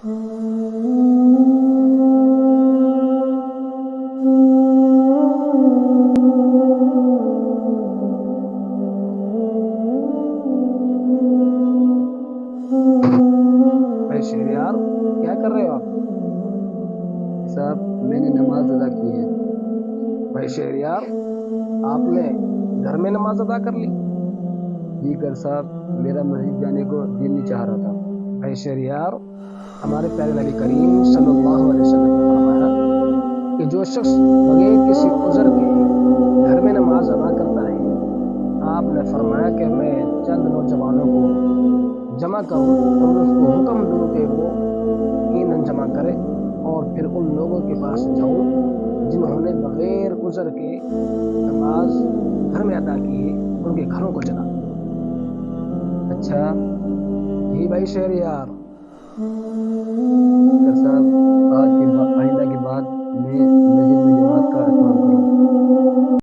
بھائی شہریار، کیا کر رہے ہو آپ؟ صاحب میں نے نماز ادا کی ہے۔ بھائی شہریار، آپ نے گھر میں نماز ادا کر لی؟ جی کر صاحب، میرا مسجد جانے کو دل نہیں چاہ رہا تھا۔ بھائی شہریار، ہمارے پیارے نبی کریم صلی اللہ علیہ وسلم نے فرمایا کہ جو شخص بغیر کسی عذر کے گھر میں نماز ادا کرتا ہے، آپ نے فرمایا کہ میں چند نوجوانوں کو جمع کروں اور اس کو حکم دوں کہ وہ ایندھن جمع کرے اور پھر ان لوگوں کے پاس جاؤں جنہوں نے بغیر عذر کے نماز گھر میں ادا کی ہے، ان کے گھروں کو جلا۔ اچھا، جی بھائی شہریار۔